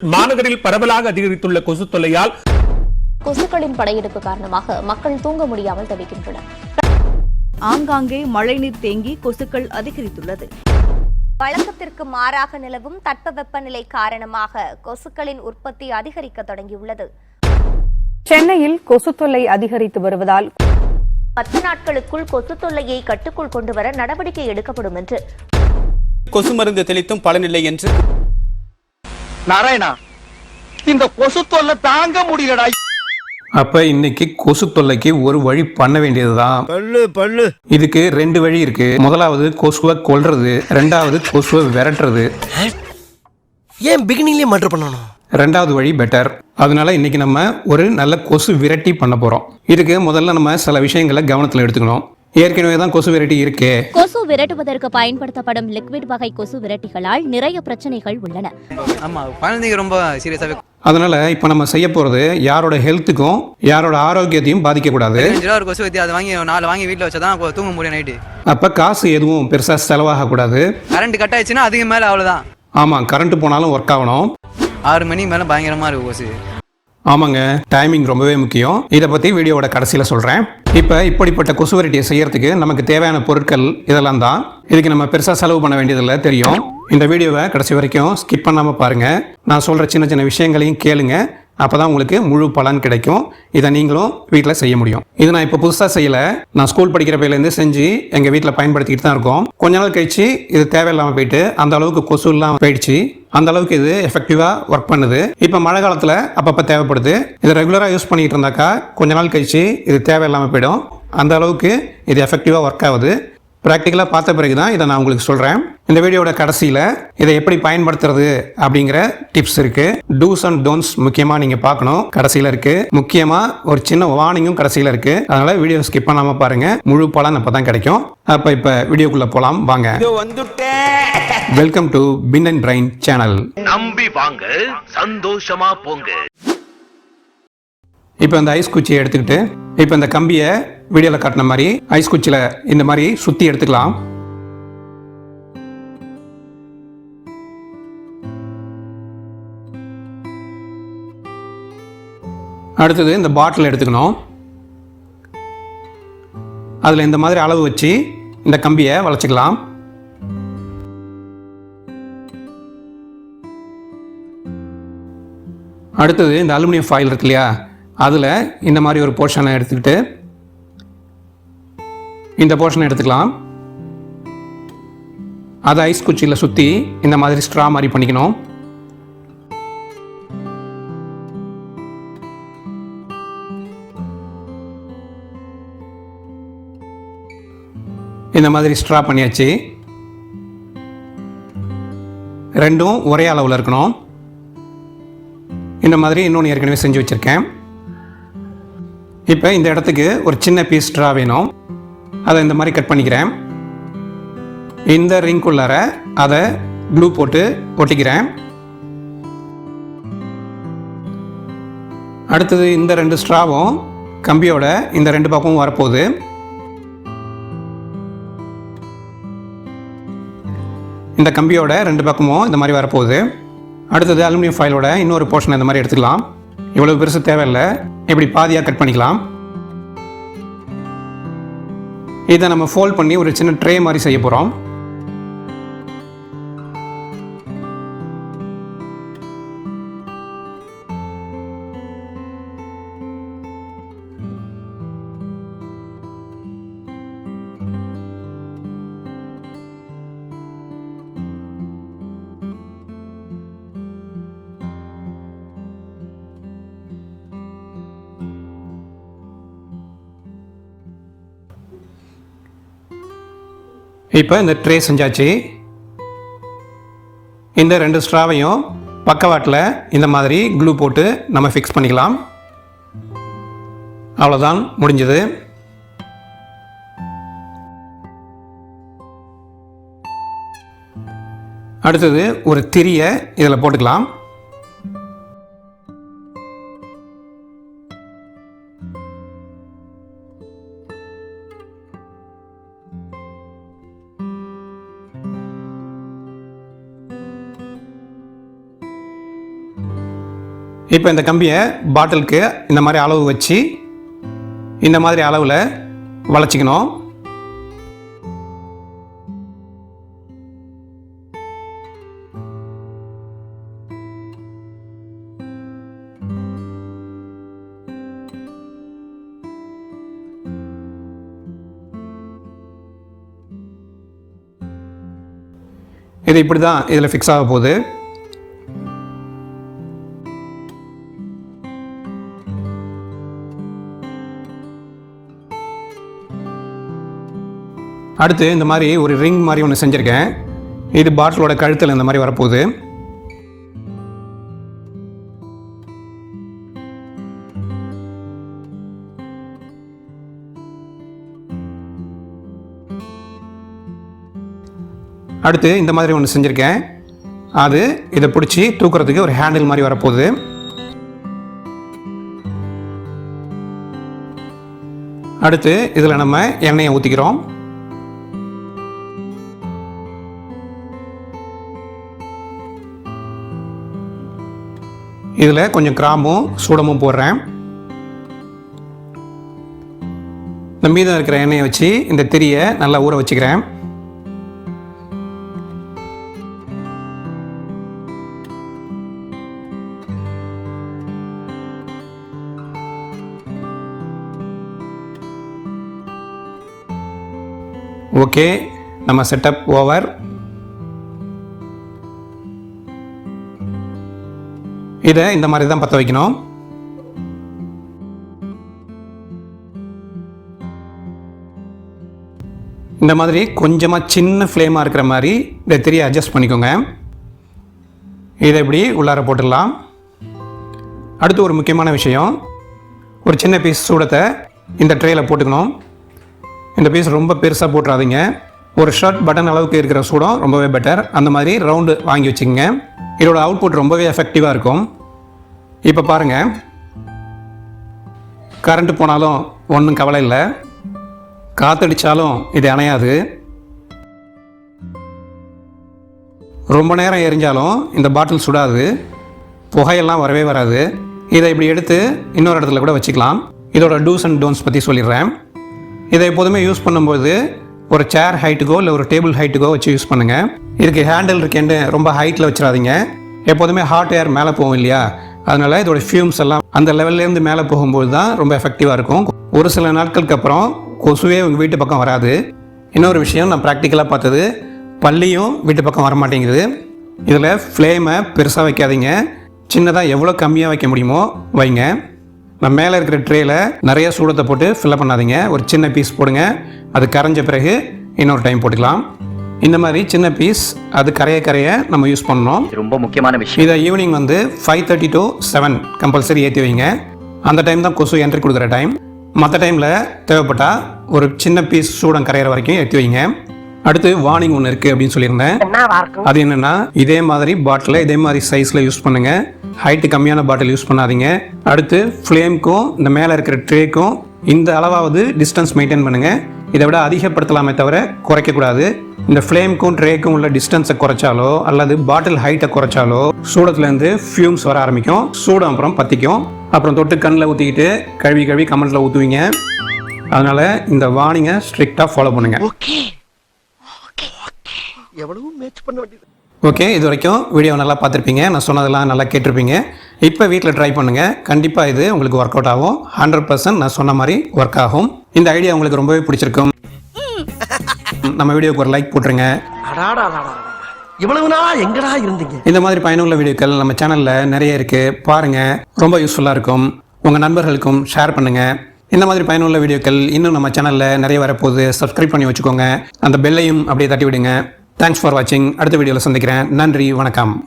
மாநகரில் பரவலாக அதிகரித்துள்ள கொசு தொல்லையால் கொசுக்களின் படையெடுப்பு காரணமாக மக்கள் தூங்க முடியாமல் தவிக்கின்றனர். ஆங்காங்கே மழைநீர் தேங்கி கொசுக்கள் அதிகரித்துள்ளது. வழக்கத்திற்கு மாறாக நிலவும் தட்பவெப்பநிலை காரணமாக கொசுக்களின் உற்பத்தி அதிகரிக்க தொடங்கியுள்ளது. சென்னையில் கொசு தொல்லை அதிகரித்து வருவதால் 10 நாட்களுக்குள் கொசு தொல்லையை கட்டுக்குள் கொண்டுவர நடவடிக்கை எடுக்கப்படும் என்று கொசு மருந்து தெளித்தும் பலனில்லை என்று நாராயணா, இந்த கொசு தொல்லை தாங்க முடியலடா. அப்ப இன்னைக்கு கொசு தொல்லைக்கு ஒரு வழி பண்ண வேண்டியதுதான். பல்லு இதுக்கு 2 வழி இருக்கு. முதலாவது கொசுவை கொல்றது, 2வது கொசுவை விரட்டுறது. ஏன் பிகினிங்லயே மர்டர் பண்ணணும்? 2வது வழி பெட்டர். அதனால இன்னைக்கு நம்ம ஒரு நல்ல கொசு விரட்டி பண்ண போறோம். இதுக்கு முதல்ல நம்ம சில விஷயங்களை கவனத்தில் எடுத்துக்கணும். ஏற்கனவே தான் கொசு விரட்டி இருக்கு. கொசு விரட்டுவதற்கு பயன்படுத்தப்படும் லிக்விட் வகை கொசு விரட்டிகளால் நிறைய பிரச்சனைகள் உள்ளன. ஆமா, குழந்தைங்க ரொம்ப சீரியஸாவே. அதனால இப்ப நம்ம செய்ய போறது யாரோட ஹெல்த்துக்கும் யாரோட ஆரோக்கியத்தையும் பாதிக்க கூடாது. ஒரு கொசு வத்தி அதை வாங்கி 4 வாங்கி வீட்டில் வச்சாதான் தூங்க முடியும் நைட்டு. அப்ப காசு எதுவும் பெருசா செலவாக கூடாது. கரண்ட் கட் ஆயிடுச்சுன்னா அதுக்கு மேல அவ்வளவுதான். ஆமா, கரண்ட் போனாலும் ஒர்க் ஆகணும். 6 மணி மேல பயங்கரமா இருக்கு கொசு. ஆமாங்க, டைமிங் ரொம்பவே முக்கியம். இதை பற்றி வீடியோவோட கடைசியில் சொல்கிறேன். இப்போ இப்படிப்பட்ட கொசு வெரைட்டியை செய்யறதுக்கு நமக்கு தேவையான பொருட்கள் இதெல்லாம் தான். இதுக்கு நம்ம பெருசாக செலவு பண்ண வேண்டியதில்லை, தெரியும். இந்த வீடியோவை கடைசி வரைக்கும் ஸ்கிப் பண்ணாமல் பாருங்கள். நான் சொல்கிற சின்ன சின்ன விஷயங்களையும் கேளுங்க. அப்போ தான் உங்களுக்கு முழு பலன் கிடைக்கும். இதை நீங்களும் வீட்டில் செய்ய முடியும். இது நான் இப்போ புதுசாக செய்யலை. நான் ஸ்கூல் படிக்கிறப்பையிலேருந்து செஞ்சு எங்கள் வீட்டில் பயன்படுத்திக்கிட்டு தான் இருக்கோம். கொஞ்ச நாள் கழிச்சு இது தேவையில்லாமல் போயிட்டு அந்த அளவுக்கு கொசு இல்லாமல் போயிடுச்சு. அந்த அளவுக்கு இது எஃபெக்டிவாக ஒர்க் பண்ணுது. இப்போ மழை காலத்தில் அப்பப்போ தேவைப்படுது. இதை ரெகுலராக யூஸ் பண்ணிக்கிட்டு இருந்தாக்கா கொஞ்ச நாள் கழிச்சு இது தேவையில்லாமல் போயிடும். அந்த அளவுக்கு இது எஃபெக்டிவாக ஒர்க் ஆகுது. ப்ராக்டிக்கலாக பார்த்த பிறகு தான் இதை நான் உங்களுக்கு சொல்கிறேன். இந்த வீடியோட கடைசியில் இதை எப்படி பயன்படுத்துறது அப்படிங்கிற டிப்ஸ் இருக்குது. டூஸ் அண்ட் டோன்ட்ஸ் முக்கியமாக நீங்கள் பார்க்கணும். கடைசியில் இருக்குது. முக்கியமாக ஒரு சின்ன வார்னிங்கும் கடைசியில் இருக்குது. அதனால் வீடியோ ஸ்கிப் பண்ணாமல் பாருங்கள். முழு பலன் அப்போ தான் கிடைக்கும். அப்போ இப்போ வீடியோக்குள்ளே போகலாம் வாங்க. Welcome to pin and brain channel. நம்பி வாங்க, சந்தோஷமா போங்க. இப்போ இந்த ஐஸ் குச்சியை எடுத்துக்கிட்டு இப்போ இந்த கம்பியை வீடியோவில் காட்டின மாதிரி ஐஸ் குச்சியில் இந்த மாதிரி சுற்றி எடுத்துக்கலாம். அடுத்தது இந்த பாட்டில் எடுத்துக்கணும். அதில் இந்த மாதிரி அளவு வச்சு இந்த கம்பியை வளைச்சிக்கலாம். அடுத்தது இந்த அலுமினியம் ஃபாயில் இருக்கு இல்லையா, அதில் இந்த மாதிரி ஒரு போர்ஷனை எடுத்துக்கிட்டு இந்த போர்ஷனை எடுத்துக்கலாம். அதை ஐஸ் குச்சியில் சுற்றி இந்த மாதிரி ஸ்ட்ரா மாதிரி பண்ணிக்கணும். இந்த மாதிரி ஸ்ட்ரா பண்ணியாச்சு. ரெண்டும் ஒரே அளவில் இருக்கணும். இந்த மாதிரி இன்னொன்று ஏற்கனவே செஞ்சு வச்சுருக்கேன். இப்போ இந்த இடத்துக்கு ஒரு சின்ன பீஸ் ஸ்ட்ரா வேணும். அதை இந்த மாதிரி கட் பண்ணிக்கிறேன். இந்த ரிங்குள்ளார அதை க்ளூ போட்டு ஒட்டிக்கிறேன். அடுத்தது இந்த 2 ஸ்ட்ராவும் கம்பியோட இந்த 2 பக்கமும் வரப்போகுது. இந்த கம்பியோட 2 பக்கமும் இந்த மாதிரி வரப்போகுது. அடுத்தது அலுமினியம் ஃபாயிலோட இன்னொரு போர்ஷன் இந்த மாதிரி எடுத்துக்கலாம். இவ்வளவு பெருசு தேவையில்லை, இப்படி பாதியாக கட் பண்ணிக்கலாம். இதை நம்ம ஃபோல்ட் பண்ணி ஒரு சின்ன ட்ரே மாதிரி செய்ய போகிறோம். இப்போ இந்த ட்ரே செஞ்சாச்சு. இந்த 2 ஸ்ட்ராவையும் பக்கவாட்டில் இந்த மாதிரி க்ளூ போட்டு நம்ம ஃபிக்ஸ் பண்ணிக்கலாம். அவ்வளோதான், முடிஞ்சது. அடுத்தது ஒரு திரியை இதில் போட்டுக்கலாம். இப்போ இந்த கம்பியை பாட்டிலுக்கு இந்த மாதிரி அளவு வச்சு இந்த மாதிரி அளவில் வளைச்சிக்கணும். இது இப்படி தான் இதில் ஃபிக்ஸ் ஆக போகுது. அடுத்து இந்த மாதிரி ஒரு ரிங் மாதிரி ஒன்று செஞ்சுருக்கேன். இது பாட்டிலோட கழுத்தில் இந்த மாதிரி வரப்போகுது. அடுத்து இந்த மாதிரி ஒன்று செஞ்சுருக்கேன். அது இதை பிடிச்சி தூக்குறதுக்கு ஒரு ஹேண்டில் மாதிரி வரப்போகுது. அடுத்து இதில் நம்ம எண்ணெயை ஊற்றிக்கிறோம். இதில் கொஞ்சம் கிராம்பும் சூடமும் போடுறேன். இந்த மீதம் இருக்கிற எண்ணெயை வச்சு இந்த திரியை நல்லா ஊற வச்சுக்கிறேன். ஓகே, நம்ம செட்டப் ஓவர். இதை இந்த மாதிரி தான் பற்ற வைக்கணும். இந்த மாதிரி கொஞ்சமாக சின்ன ஃப்ளேமாக இருக்கிற மாதிரி இதை திரியை அட்ஜஸ்ட் பண்ணிக்கோங்க. இதை இப்படி உள்ளார போட்டுடலாம். அடுத்து ஒரு முக்கியமான விஷயம், ஒரு சின்ன பீஸ் சூடத்தை இந்த ட்ரேயில் போட்டுக்கணும். இந்த பீஸ் ரொம்ப பெருசாக போட்டுறாதீங்க. ஒரு ஷர்ட் பட்டன் அளவுக்கு இருக்கிற சூடம் ரொம்பவே பெட்டர். அந்த மாதிரி ரவுண்டு வாங்கி வச்சுக்கோங்க. இதோட அவுட்புட் ரொம்பவே எஃபெக்டிவாக இருக்கும். இப்போ பாருங்கள், கரண்ட்டு போனாலும் ஒன்றும் கவலை இல்லை, காற்றடிச்சாலும் இது அணையாது. ரொம்ப நேரம் எரிஞ்சாலும் இந்த பாட்டில் சுடாது, புகையெல்லாம் வரவே வராது. இதை இப்படி எடுத்து இன்னொரு இடத்துல கூட வச்சுக்கலாம். இதோட டூஸ் அண்ட் டோன்ஸ் பற்றி சொல்லிடுறேன். இதை எப்போதுமே யூஸ் பண்ணும்போது ஒரு சேர் ஹைட்டுக்கோ இல்லை ஒரு டேபிள் ஹைட்டுக்கோ வச்சு யூஸ் பண்ணுங்கள். இதுக்கு ஹேண்டில் இருக்கேன்னு ரொம்ப ஹைட்டில் வச்சிடாதீங்க. எப்போதுமே ஹாட் ஏர் மேலே போகும் இல்லையா, அதனால் இதோட ஃபியூம்ஸ் எல்லாம் அந்த லெவல்லேருந்து மேலே போகும்போது தான் ரொம்ப எஃபெக்டிவாக இருக்கும். ஒரு சில நாட்களுக்கு அப்புறம் கொசுவே உங்கள் வீட்டு பக்கம் வராது. இன்னொரு விஷயம், நான் ப்ராக்டிக்கலாக பார்த்தது, பல்லியும் வீட்டு பக்கம் வர மாட்டேங்குது. இதில் ஃப்ளேமை பெருசாக வைக்காதீங்க, சின்னதாக எவ்வளோ கம்மியாக வைக்க முடியுமோ வைங்க. நம்ம மேலே இருக்கிற ட்ரேயில் நிறைய சூடத்தை போட்டு ஃபில்லப் பண்ணாதீங்க. ஒரு சின்ன பீஸ் போடுங்க, அது கரைஞ்ச பிறகு இன்னொரு டைம் போட்டுக்கலாம். இந்த மாதிரி சின்ன பீஸ் அது கரைய நம்ம யூஸ் பண்ணணும். ரொம்ப முக்கியமான விஷயம். இதை ஈவினிங் 5:30 to 7 கம்பல்சரி ஏற்றி வைங்க. அந்த டைம் தான் கொசு என்ட்ரி கொடுக்குற டைம். மற்ற டைமில் தேவைப்பட்டால் ஒரு சின்ன பீஸ் சூடம் கரையிற வரைக்கும் ஏற்றி வைங்க. அடுத்து வார்னிங் ஒன்று இருக்குது அப்படின்னு சொல்லியிருந்தேன். அது என்னென்னா, இதே மாதிரி பாட்டிலை இதே மாதிரி சைஸில் யூஸ் பண்ணுங்கள். ஹைட்டு கம்மியான பாட்டில் யூஸ் பண்ணாதீங்க. அடுத்து ஃப்ளேம்க்கும் இந்த மேலே இருக்கிற ட்ரேக்கும் இந்த அளவாவது டிஸ்டன்ஸ் மெயின்டைன் பண்ணுங்கள். இதை விட அதிகப்படுத்தலாமே தவிர குறைக்கக்கூடாது. இந்த ஃப்ளேம்க்கும் ட்ரேக்கும் உள்ள டிஸ்டன்ஸை குறைச்சாலோ அல்லது பாட்டில் ஹைட்டை குறைச்சாலோ சூடத்துலேருந்து ஃபியூம்ஸ் வர ஆரம்பிக்கும். சூடம் அப்புறம் பற்றிக்கும். அப்புறம் தொட்டு கண்ணில் ஊற்றிக்கிட்டு கழுவி கமெண்ட்டில் ஊற்றுவீங்க. அதனால் இந்த வார்னிங்கை ஸ்ட்ரிக்டாக ஃபாலோ பண்ணுங்கள். ஓகே, இது வரைக்கும் வீடியோ நல்லா பார்த்துருப்பீங்க. நான் சொன்னதெல்லாம் நல்லா கேட்டிருப்பீங்க. இப்போ வீட்டில் ட்ரை பண்ணுங்கள். கண்டிப்பாக இது உங்களுக்கு ஒர்க் அவுட் ஆகும். 100% நான் சொன்ன மாதிரி ஒர்க் ஆகும். இந்த ஐடியா உங்களுக்கு ரொம்பவே பிடிச்சிருக்கும். நம்ம வீடியோக்கு ஒரு லைக் போட்டுருங்க. இவ்வளவு நாளா எங்கடா இருந்தீங்க? இந்த மாதிரி பயனுள்ள வீடியோக்கள் நம்ம சேனலில் நிறைய இருக்குது, பாருங்கள். ரொம்ப யூஸ்ஃபுல்லாக இருக்கும். உங்கள் நண்பர்களுக்கும் ஷேர் பண்ணுங்கள். இந்த மாதிரி பயனுள்ள வீடியோக்கள் இன்னும் நம்ம சேனலில் நிறைய வரப்போகுது. சப்ஸ்கிரைப் பண்ணி வச்சுக்கோங்க. அந்த பெல்லையும் அப்படியே தட்டி விடுங்க. தேங்க்ஸ் ஃபார் வாட்சிங். அடுத்த வீடியோவில் சந்திக்கிறேன். நன்றி, வணக்கம்.